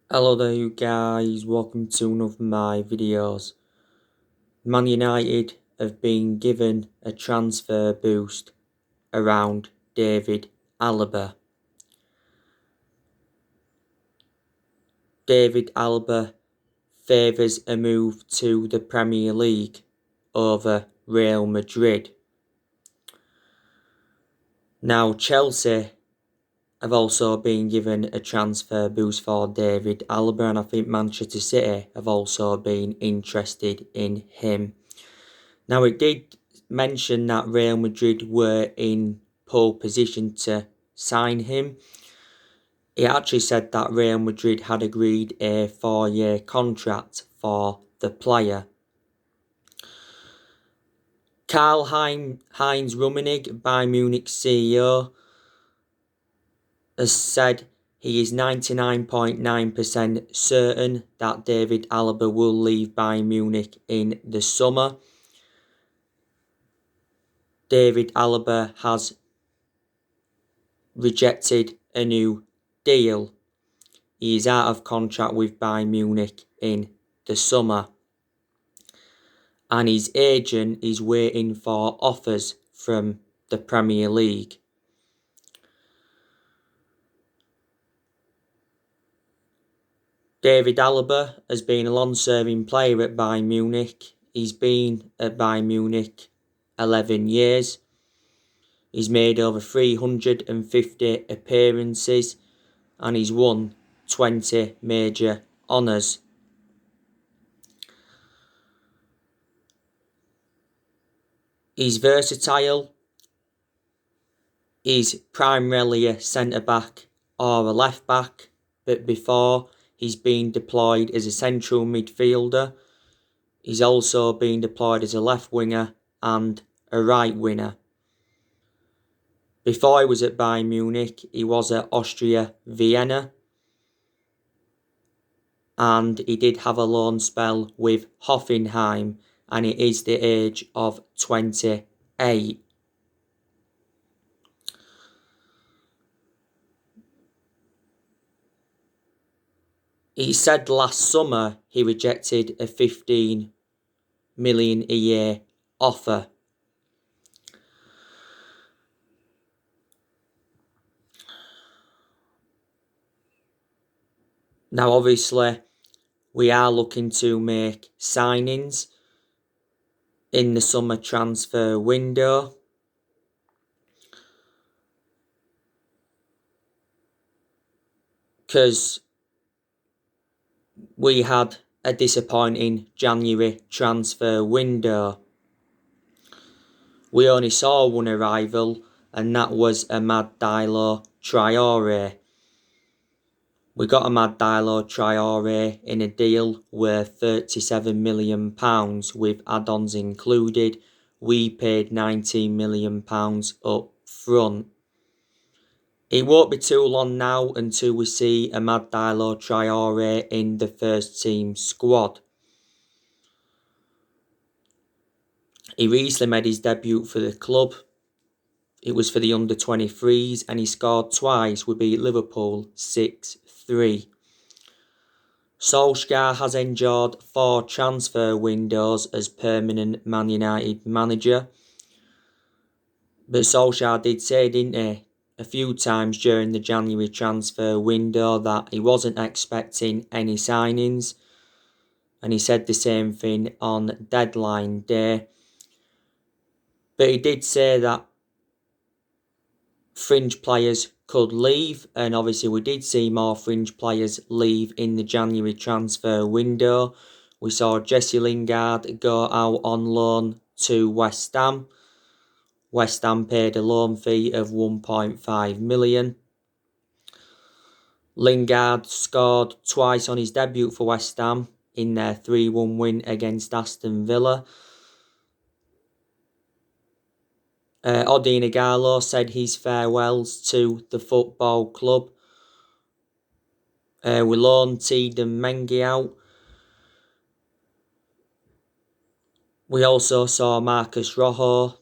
Hello there you guys, welcome to one of my videos. Man United have been given a transfer boost around David Alaba. David Alaba favours a move to the Premier League over Real Madrid. Now Chelsea have also been given a transfer boost for David Alaba, and I think Manchester City have also been interested in him. Now, it did mention that Real Madrid were in pole position to sign him. It actually said that Real Madrid had agreed a 4-year contract for the player. Karl-Heinz Rummenigge, Bayern Munich CEO, has said he is 99.9% certain that David Alaba will leave Bayern Munich in the summer. David Alaba has rejected a new deal. He is out of contract with Bayern Munich in the summer, and his agent is waiting for offers from the Premier League. David Alaba has been a long-serving player at Bayern Munich. He's been at Bayern Munich 11 years. He's made over 350 appearances and he's won 20 major honours. He's versatile. He's primarily a centre-back or a left-back, but before he's been deployed as a central midfielder. He's also been deployed as a left winger and a right winger. Before he was at Bayern Munich, he was at Austria Vienna, and he did have a loan spell with Hoffenheim, and he is the age of 28. He said last summer he rejected a 15 million a year offer. Now obviously we are looking to make signings in the summer transfer window. Because we had a disappointing January transfer window. We only saw one arrival, and that was Amad Diallo Traore. We got Amad Diallo Traore in a deal worth £37 million with add-ons included. We paid £19 million up front. It won't be too long now until we see Amad Diallo Traore in the first team squad. He recently made his debut for the club. It was for the under-23s and he scored twice. We beat Liverpool 6-3. Solskjaer has endured 4 transfer windows as permanent Man United manager. But Solskjaer did say, didn't he, a few times during the January transfer window that he wasn't expecting any signings. And he said the same thing on deadline day. But he did say that fringe players could leave, and obviously we did see more fringe players leave in the January transfer window. We saw Jesse Lingard go out on loan to West Ham. West Ham paid a loan fee of 1.5 million. Lingard scored twice on his debut for West Ham in their 3-1 win against Aston Villa. Odion Ighalo said his farewells to the football club. We loaned Tiedemann Mengi out. We also saw Marcus Rojo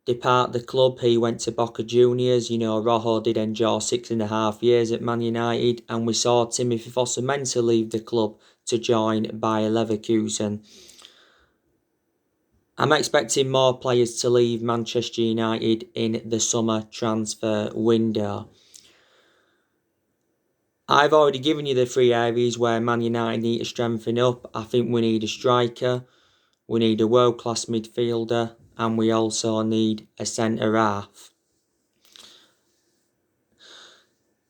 depart the club. He went to Boca Juniors. You know, Rojo did endure 6.5 years at Man United, and we saw Timothy Foster Mensah leave the club to join Bayer Leverkusen. I'm expecting more players to leave Manchester United in the summer transfer window. I've already given you the 3 areas where Man United need to strengthen up. I think we need a striker, we need a world-class midfielder, and we also need a centre-half.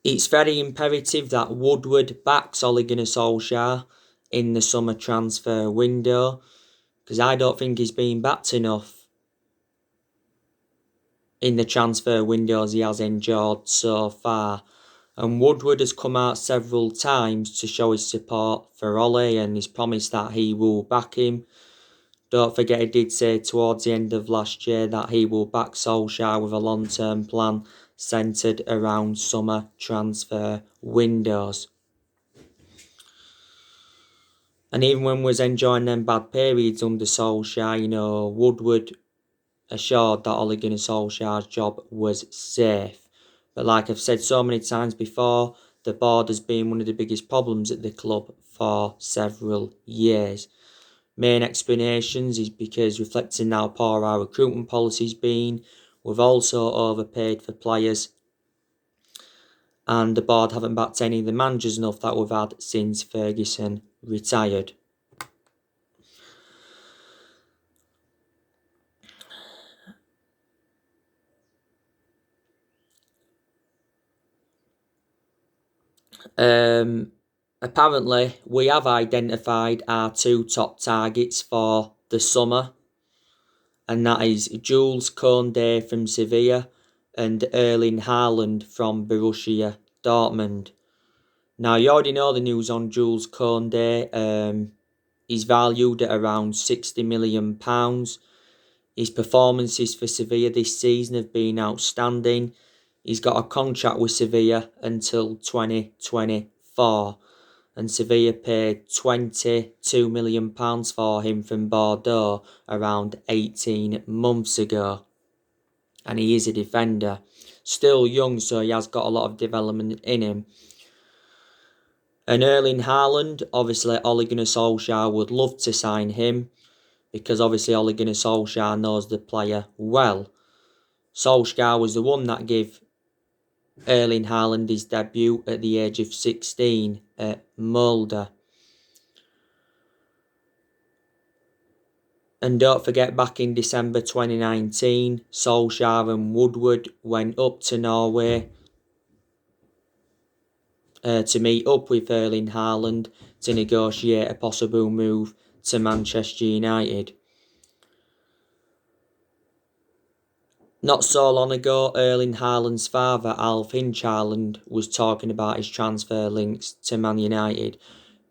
It's very imperative that Woodward backs Ole Gunnar Solskjaer in the summer transfer window, because I don't think he's been backed enough in the transfer windows he has endured so far. And Woodward has come out several times to show his support for Ole, and he's promised that he will back him. Don't forget he did say towards the end of last year that he will back Solskjaer with a long-term plan centred around summer transfer windows. And even when we was enjoying them bad periods under Solskjaer, you know, Woodward assured that Ole Gunnar Solskjaer's job was safe. But like I've said so many times before, the board has been one of the biggest problems at the club for several years. Main explanations is because reflecting how poor our recruitment policy's been, we've also overpaid for players, and the board haven't backed any of the managers enough that we've had since Ferguson retired. Apparently, we have identified our 2 top targets for the summer, and that is Jules Conde from Sevilla and Erling Haaland from Borussia Dortmund. Now, you already know the news on Jules Conde. He's valued at around £60 million. His performances for Sevilla this season have been outstanding. He's got a contract with Sevilla until 2024, and Sevilla paid £22 million for him from Bordeaux around 18 months ago. And he is a defender. Still young, so he has got a lot of development in him. And Erling Haaland, obviously Ole Gunnar Solskjaer would love to sign him, because obviously Ole Gunnar Solskjaer knows the player well. Solskjaer was the one that gave Erling Haaland his debut at the age of 16 at Molde. And don't forget, back in December 2019, Solskjaer and Woodward went up to Norway to meet up with Erling Haaland to negotiate a possible move to Manchester United. Not so long ago, Erling Haaland's father, Alf Hinch Haaland, was talking about his transfer links to Man United.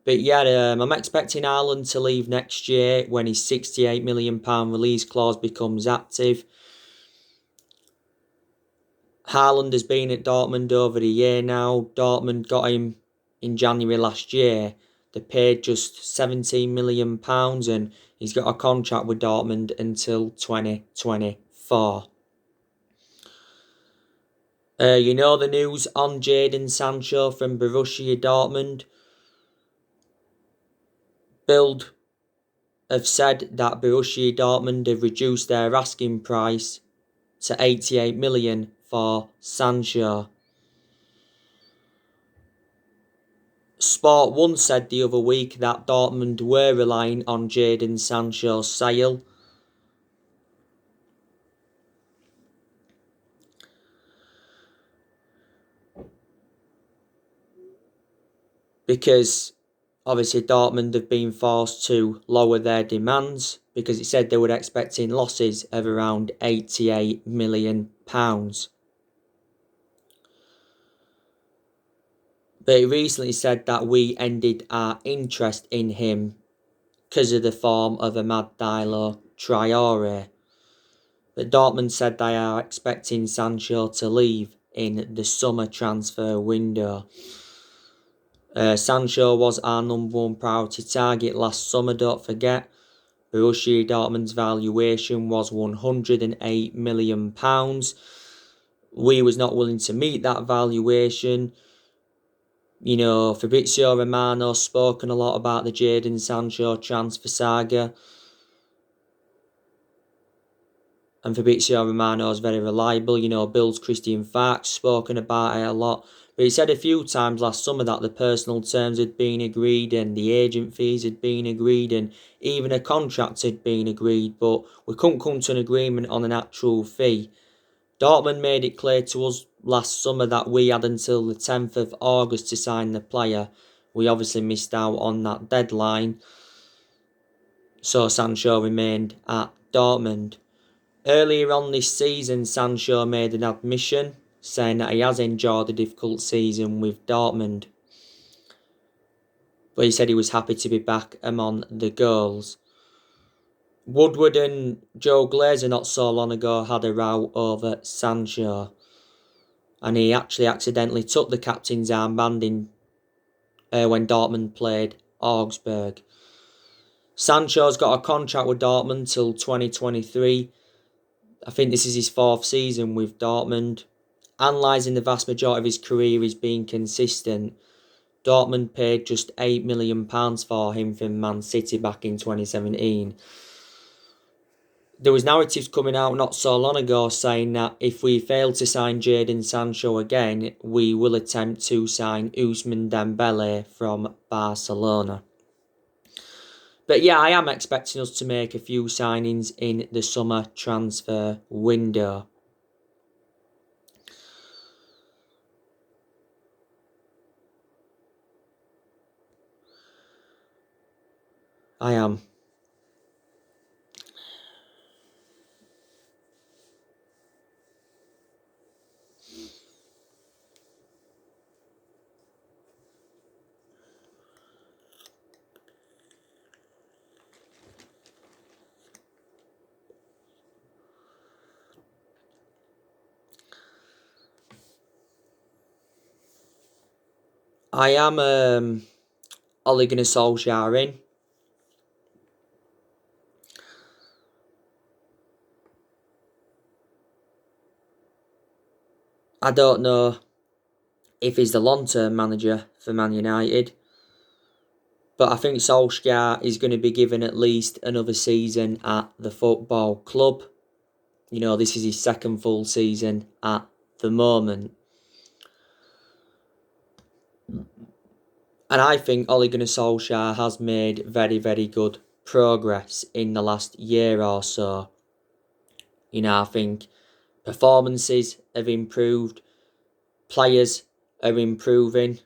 But yeah, I'm expecting Haaland to leave next year when his £68 million release clause becomes active. Haaland has been at Dortmund over a year now. Dortmund got him in January last year. They paid just £17 million, and he's got a contract with Dortmund until 2024. You know the news on Jadon Sancho from Borussia Dortmund. Bild have said that Borussia Dortmund have reduced their asking price to 88 million for Sancho. Sport 1 said the other week that Dortmund were relying on Jadon Sancho's sale. Because obviously Dortmund have been forced to lower their demands, because it said they were expecting losses of around £88 million. But he recently said that we ended our interest in him because of the form of Amad Diallo Traore. But Dortmund said they are expecting Sancho to leave in the summer transfer window. Sancho was our number 1 priority target last summer, don't forget. Borussia Dortmund's valuation was £108 million. We was not willing to meet that valuation. You know, Fabrizio Romano's spoken a lot about the Jadon Sancho transfer saga. And Fabrizio Romano is very reliable. You know, Bill's Christian Facts spoken about it a lot. But he said a few times last summer that the personal terms had been agreed and the agent fees had been agreed and even a contract had been agreed. But we couldn't come to an agreement on an actual fee. Dortmund made it clear to us last summer that we had until the 10th of August to sign the player. We obviously missed out on that deadline. So Sancho remained at Dortmund. Earlier on this season, Sancho made an admission saying that he has enjoyed a difficult season with Dortmund. But he said he was happy to be back among the goals. Woodward and Joe Glazer not so long ago had a row over Sancho. And he actually accidentally took the captain's armband in when Dortmund played Augsburg. Sancho's got a contract with Dortmund till 2023. I think this is his 4th season with Dortmund. Analysing the vast majority of his career as being consistent, Dortmund paid just £8 million for him from Man City back in 2017. There was narratives coming out not so long ago saying that if we fail to sign Jadon Sancho again, we will attempt to sign Ousmane Dembele from Barcelona. But yeah, I am expecting us to make a few signings in the summer transfer window. I am. Ole Gunnar Solskjaer in. I don't know if he's the long-term manager for Man United, but I think Solskjaer is going to be given at least another season at the football club. You know, this is his 2nd full season at the moment. And I think Ole Gunnar Solskjaer has made very, very good progress in the last year or so. You know, I think performances have improved, players are improving,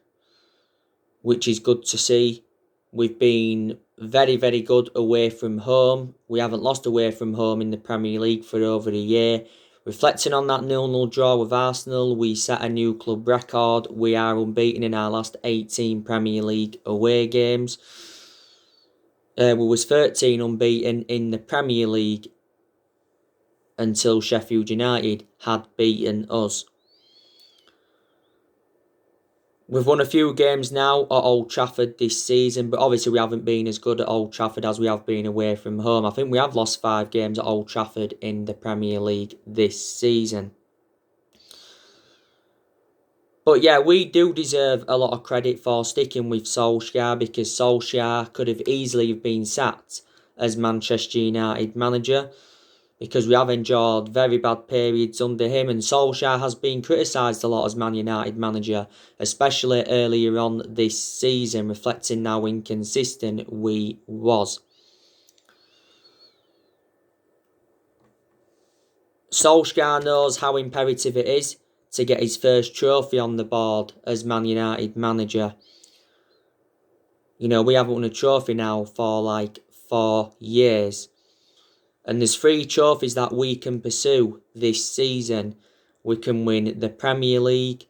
which is good to see. We've been very, very good away from home. We haven't lost away from home in the Premier League for over a year. Reflecting on that 0-0 draw with Arsenal, we set a new club record. We are unbeaten in our last 18 Premier League away games. We was 13 unbeaten in the Premier League until Sheffield United had beaten us. We've won a few games now at Old Trafford this season, but obviously we haven't been as good at Old Trafford as we have been away from home. I think we have lost 5 games at Old Trafford in the Premier League this season. But yeah, we do deserve a lot of credit for sticking with Solskjaer, because Solskjaer could have easily been sacked as Manchester United manager, because we have endured very bad periods under him, and Solskjaer has been criticised a lot as Man United manager, especially earlier on this season, reflecting how inconsistent we was. Solskjaer knows how imperative it is to get his first trophy on the board as Man United manager. You know, we haven't won a trophy now for like 4 years. And there's 3 trophies that we can pursue this season. We can win the Premier League,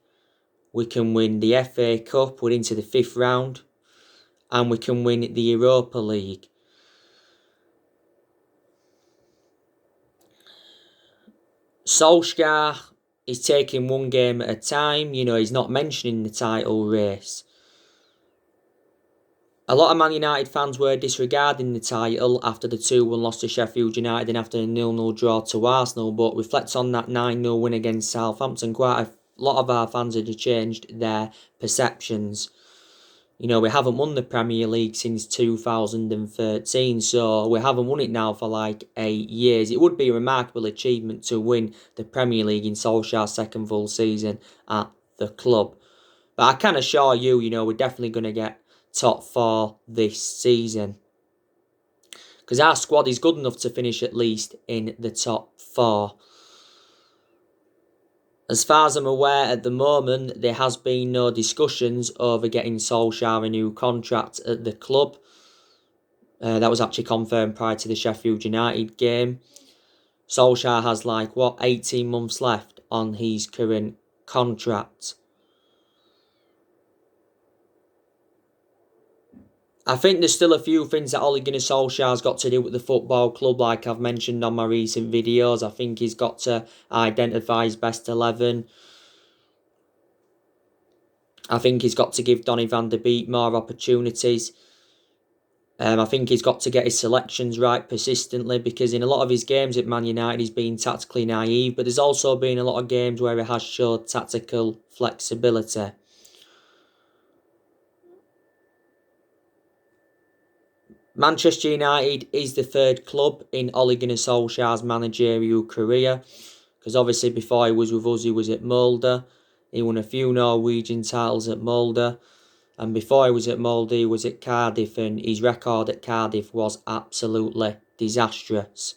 we can win the FA Cup, we're into the 5th round, and we can win the Europa League. Solskjaer is taking one game at a time. You know, he's not mentioning the title race. A lot of Man United fans were disregarding the title after the 2-1 loss to Sheffield United and after a 0-0 draw to Arsenal, but reflect on that 9-0 win against Southampton, quite a lot of our fans had changed their perceptions. You know, we haven't won the Premier League since 2013, so we haven't won it now for like 8 years. It would be a remarkable achievement to win the Premier League in Solskjaer's second full season at the club. But I can assure you, you know, we're definitely going to get top 4 this season. Because our squad is good enough to finish at least in the top 4. As far as I'm aware, at the moment, there has been no discussions over getting Solskjaer a new contract at the club. That was actually confirmed prior to the Sheffield United game. Solskjaer has 18 months left on his current contract. I think there's still a few things that Ole Gunnar Solskjaer's got to do with the football club, like I've mentioned on my recent videos. I think he's got to identify his best 11. I think he's got to give Donny van der Beek more opportunities. I think he's got to get his selections right persistently, because in a lot of his games at Man United he's been tactically naive, but there's also been a lot of games where he has showed tactical flexibility. Manchester United is the third club in Ole Gunnar Solskjaer's managerial career, because obviously before he was with us he was at Molde. He won a few Norwegian titles at Molde, and before he was at Molde he was at Cardiff, and his record at Cardiff was absolutely disastrous.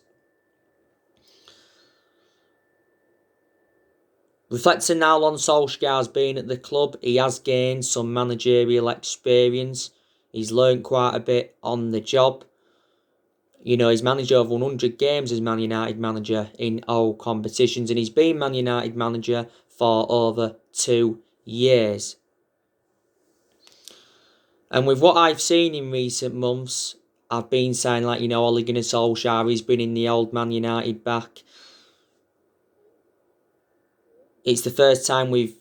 Reflecting now on Solskjaer's been at the club, he has gained some managerial experience. He's learned quite a bit on the job. You know, he's managed over 100 games as Man United manager in all competitions, and he's been Man United manager for over 2 years. And with what I've seen in recent months, I've been saying, Ole Gunnar Solskjaer, he's been in the old Man United back. It's the first time we've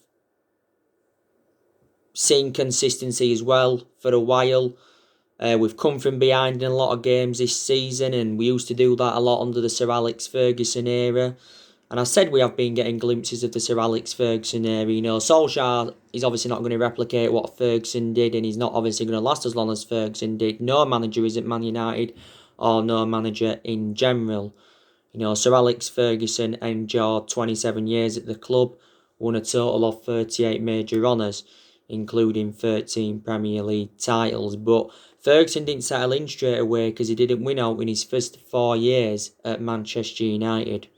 seen consistency as well for a while. We've come from behind in a lot of games this season, and we used to do that a lot under the Sir Alex Ferguson era. And I said we have been getting glimpses of the Sir Alex Ferguson era. You know, Solskjaer is obviously not going to replicate what Ferguson did, and he's not obviously going to last as long as Ferguson did. No manager is at Man United, or no manager in general. You know, Sir Alex Ferguson endured 27 years at the club, won a total of 38 major honours, including 13 Premier League titles. But Ferguson didn't settle in straight away, because he didn't win out in his first 4 years at Manchester United.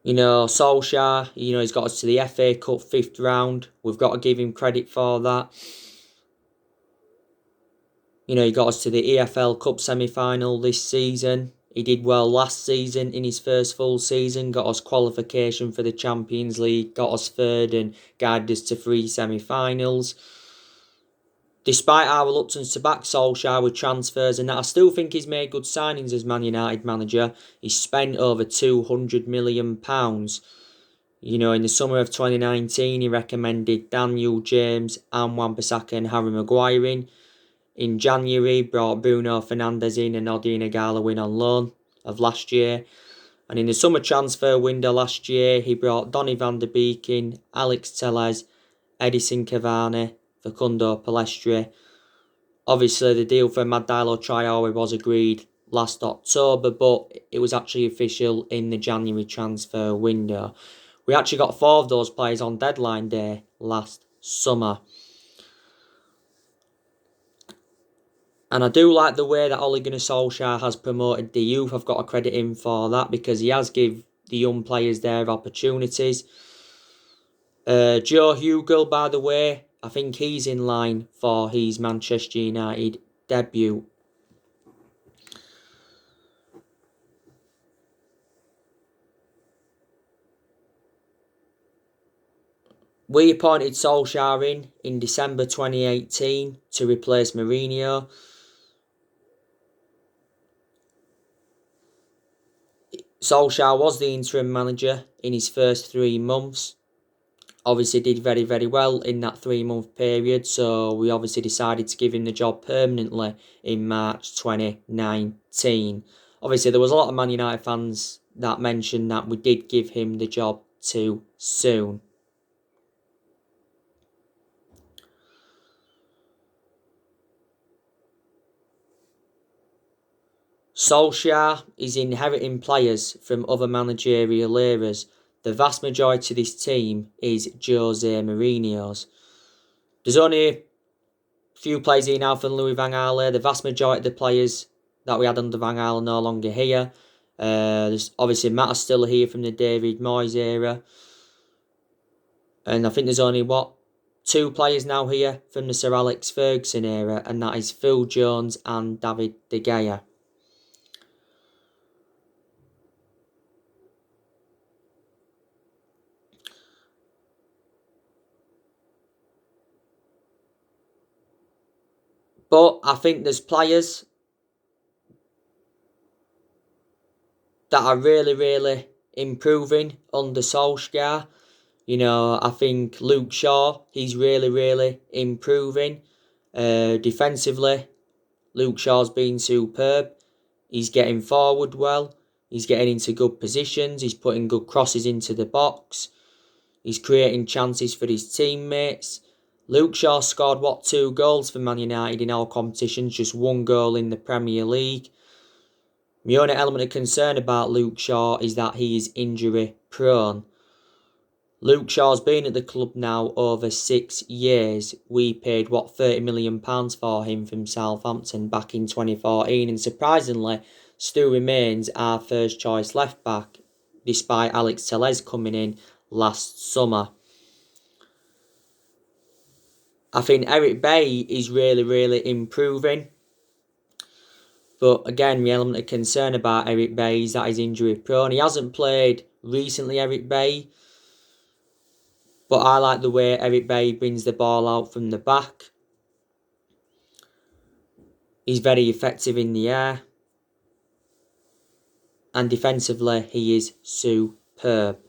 You know, Solskjaer, he's got us to the FA Cup 5th round. We've got to give him credit for that. You know, he got us to the EFL Cup semi-final this season. He did well last season in his first full season, got us qualification for the Champions League, got us third and guided us to 3 semi-finals. Despite our reluctance to back Solskjaer with transfers and that, I still think he's made good signings as Man United manager. He's spent over £200 million. You know, in the summer of 2019, he recommended Daniel James and Wan-Bissaka and Harry Maguire in. In January, brought Bruno Fernandez in and Odion Igalo in on loan of last year. And in the summer transfer window last year, he brought Donny van der Beek in, Alex Telles, Edison Cavani, Facundo Pellistri. Obviously, the deal for Madilo Traore was agreed last October, but it was actually official in the January transfer window. We actually got 4 of those players on deadline day last summer. And I do like the way that Ole Gunnar Solskjaer has promoted the youth. I've got to credit him for that, because he has given the young players their opportunities. Joe Hugel, by the way, I think he's in line for his Manchester United debut. We appointed Solskjaer in December 2018 to replace Mourinho. Solskjaer was the interim manager in his first 3 months. Obviously did very, very well in that 3-month period, so we obviously decided to give him the job permanently in March 2019. Obviously there was a lot of Man United fans that mentioned that we did give him the job too soon. Solskjaer is inheriting players from other managerial eras. The vast majority of this team is Jose Mourinho's. There's only a few players here now from Louis van Gaal. The vast majority of the players that we had under Van Gaal are no longer here. There's obviously Matt's still here from the David Moyes era. And I think there's only, 2 players now here from the Sir Alex Ferguson era, and that is Phil Jones and David De Gea. But I think there's players that are really, really improving under Solskjaer. You know, I think Luke Shaw, he's really, really improving. Defensively, Luke Shaw's been superb. He's getting forward well. He's getting into good positions. He's putting good crosses into the box. He's creating chances for his teammates. Luke Shaw scored, 2 goals for Man United in all competitions, just 1 goal in the Premier League. My only element of concern about Luke Shaw is that he is injury prone. Luke Shaw's been at the club now over 6 years. We paid, £30 million for him from Southampton back in 2014. And surprisingly, still remains our first choice left back, despite Alex Telles coming in last summer. I think Eric Bailly is really, really improving. But again, my element of concern about Eric Bailly is that he's injury prone. He hasn't played recently, Eric Bailly. But I like the way Eric Bailly brings the ball out from the back. He's very effective in the air. And defensively, he is superb.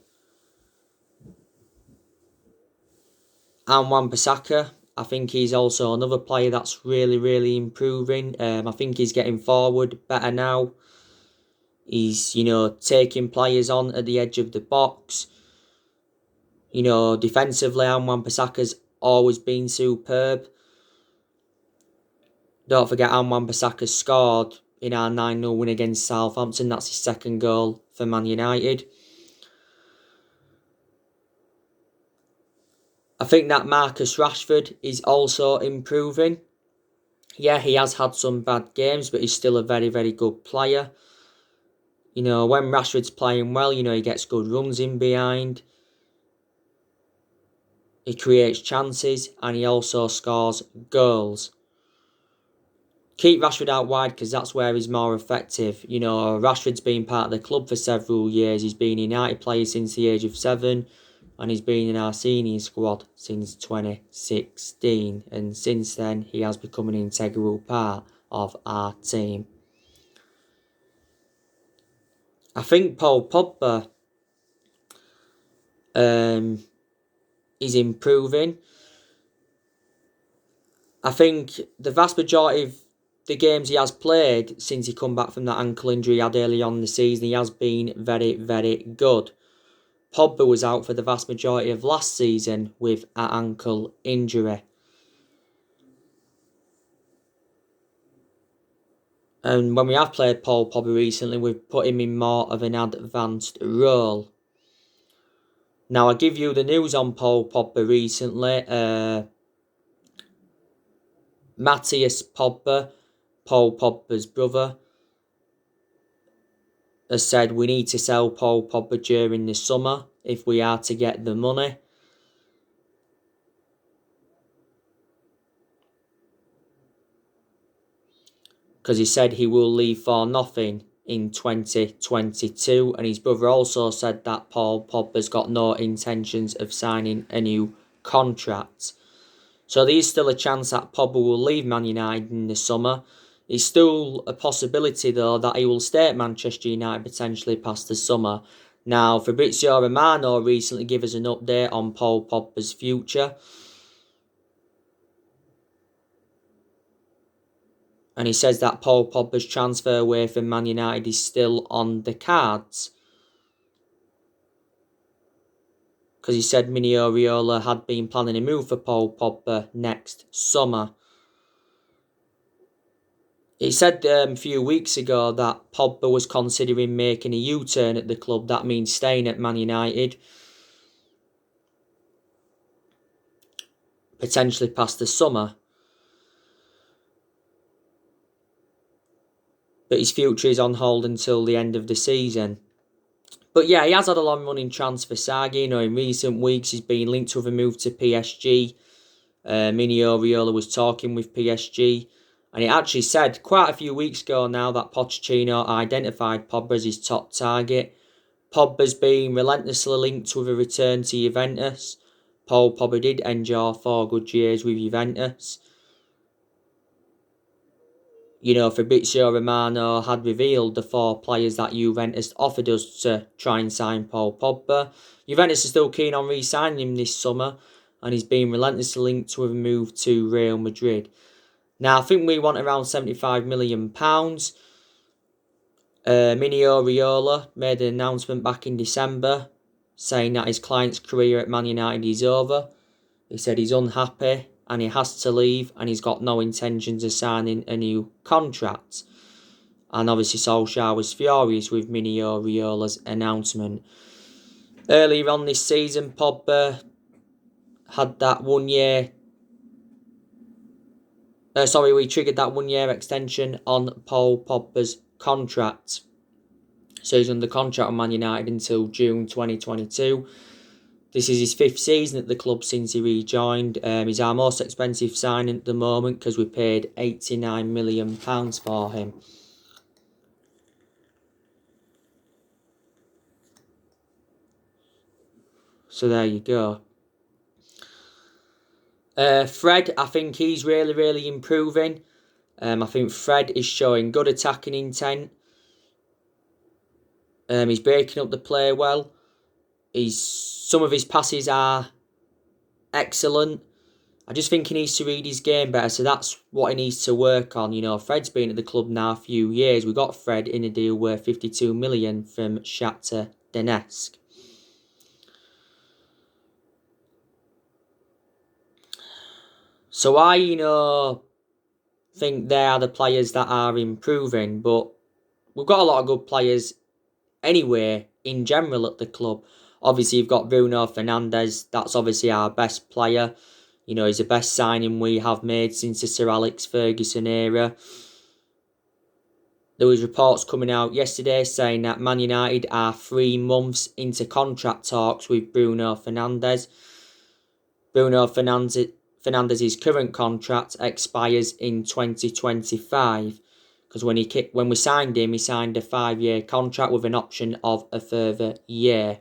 And Wan-Bissaka, I think he's also another player that's really, really improving. I think he's getting forward better now. He's, taking players on at the edge of the box. Defensively, Wan-Bissaka's always been superb. Don't forget, Wan-Bissaka scored in our 9-0 win against Southampton. That's his 2nd goal for Man United. I think that Marcus Rashford is also improving. Yeah, he has had some bad games, but he's still a very, very good player. When Rashford's playing well, he gets good runs in behind. He creates chances and he also scores goals. Keep Rashford out wide because that's where he's more effective. Rashford's been part of the club for several years. He's been a United player since the age of 7. And he's been in our senior squad since 2016. And since then, he has become an integral part of our team. I think Paul Pogba is improving. I think the vast majority of the games he has played since he come back from that ankle injury he had early on in the season, he has been very, very good. Pogba was out for the vast majority of last season with an ankle injury. And when we have played Paul Pogba recently, we've put him in more of an advanced role. Now, I'll give you the news on Paul Pogba recently. Matthias Pogba, Paul Pogba's brother, has said we need to sell Paul Pogba during the summer if we are to get the money. Because he said he will leave for nothing in 2022. And his brother also said that Paul Pogba's got no intentions of signing a new contract. So there's still a chance that Pogba will leave Man United in the summer. It's still a possibility, though, that he will stay at Manchester United potentially past the summer. Now, Fabrizio Romano recently gave us an update on Paul Pogba's future. And he says that Paul Pogba's transfer away from Man United is still on the cards. Because he said Mino Raiola had been planning a move for Paul Pogba next summer. He said a few weeks ago that Pogba was considering making a U-turn at the club. That means staying at Man United. Potentially past the summer. But his future is on hold until the end of the season. But yeah, he has had a long-running transfer saga. You know, in recent weeks, he's been linked with a move to PSG. Mino Raiola was talking with PSG. And he actually said quite a few weeks ago now that Pochettino identified Pogba as his top target. Pogba's been relentlessly linked with a return to Juventus. Paul Pogba did enjoy 4 good years with Juventus. You know, Fabrizio Romano had revealed the 4 players that Juventus offered us to try and sign Paul Pogba. Juventus is still keen on re-signing him this summer, and he's been relentlessly linked with a move to Real Madrid. Now, I think we want around £75 million. Mino Raiola made an announcement back in December saying that his client's career at Man United is over. He said he's unhappy and he has to leave and he's got no intentions of signing a new contract. And obviously Solskjaer was furious with Mino Raiola's announcement. Earlier on this season, Pogba had that 1 year... we triggered that 1 year extension on Paul Pogba's contract. So he's under contract on Man United until June 2022. This is his 5th season at the club since he rejoined. He's our most expensive signing at the moment because we paid £89 million for him. So there you go. Fred, I think he's really improving. I think Fred is showing good attacking intent. He's breaking up the play well. Some of his passes are excellent. I just think he needs to read his game better, so that's what he needs to work on. You know, Fred's been at the club now a few years. We got Fred in a deal worth £52 million from Shakhtar Donetsk. So I, think they are the players that are improving, but we've got a lot of good players anyway, in general, at the club. Obviously, you've got Bruno Fernandez. That's obviously our best player. You know, he's the best signing we have made since the Sir Alex Ferguson era. There was reports coming out yesterday saying that Man United are 3 months into contract talks with Bruno Fernandez. Bruno Fernandez's current contract expires in 2025. Because when we signed him, he signed a 5-year contract with an option of a further year.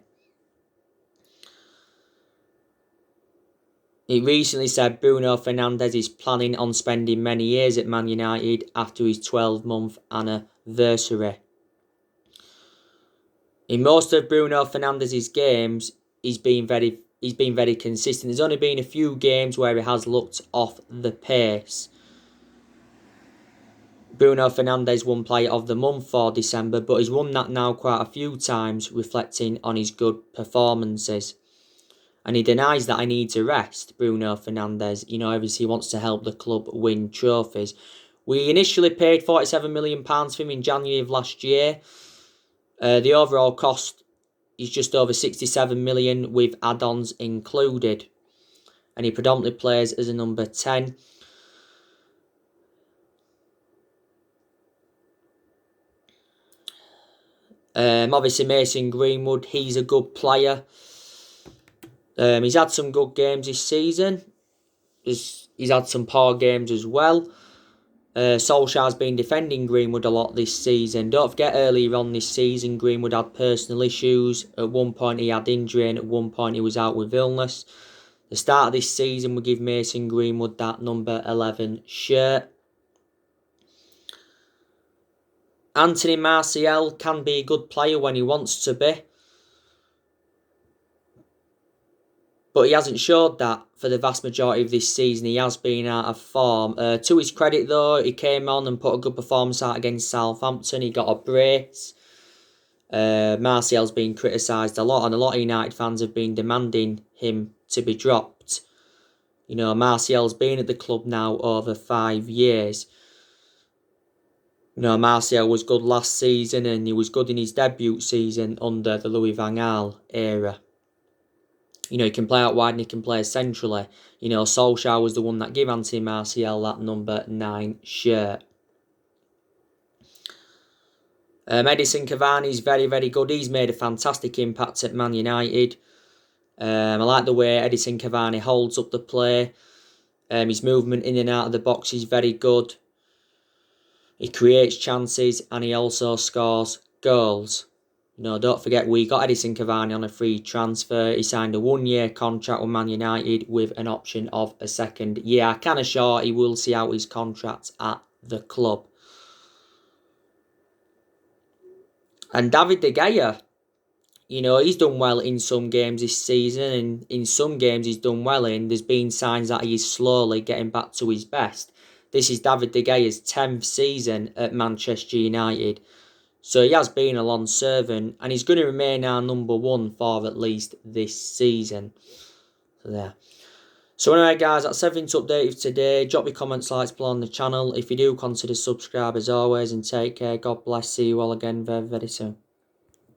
He recently said Bruno Fernandez is planning on spending many years at Man United after his 12-month anniversary. In most of Bruno Fernandez's games, he's been very consistent. There's only been a few games where he has looked off the pace. Bruno Fernandez won Player of the Month for December, but he's won that now quite a few times, reflecting on his good performances. And he denies that I need to rest, Bruno Fernandez. You know, obviously he wants to help the club win trophies. We initially paid £47 million for him in January of last year. The overall cost is just over £67 million with add-ons included. And he predominantly plays as a number 10. Obviously Mason Greenwood, he's a good player. He's had some good games this season. He's had some poor games as well. Solskjaer's been defending Greenwood a lot this season. Don't forget, earlier on this season, Greenwood had personal issues. At one point he had injury and at one point he was out with illness. The start of this season, we give Mason Greenwood that number 11 shirt. Anthony Martial can be a good player when he wants to be. But he hasn't showed that for the vast majority of this season. He has been out of form. To his credit though, he came on and put a good performance out against Southampton. He got a brace. Martial's been criticised a lot, and a lot of United fans have been demanding him to be dropped. You know, Martial's been at the club now over 5 years. You know, Martial was good last season, and he was good in his debut season under the Louis van Gaal era. You know, he can play out wide and he can play centrally. You know, Solskjaer was the one that gave Anthony Martial that number 9 shirt. Edinson Cavani's very, very good. He's made a fantastic impact at Man United. I like the way Edinson Cavani holds up the play. His movement in and out of the box is very good. He creates chances and he also scores goals. You know, don't forget we got Edinson Cavani on a free transfer. He signed a 1-year contract with Man United with an option of a second year. I'm kind of sure he will see out his contract at the club. And David De Gea, you know, he's done well in some games this season, and in some games he's done well in. There's been signs that he is slowly getting back to his best. This is David De Gea's 10th season at Manchester United. So he has been a long servant, and he's going to remain our number 1 for at least this season. So there. So anyway guys, that's everything to update you today. Drop your comments, likes below on the channel. If you do, consider subscribe as always, and take care. God bless. See you all again very, very soon.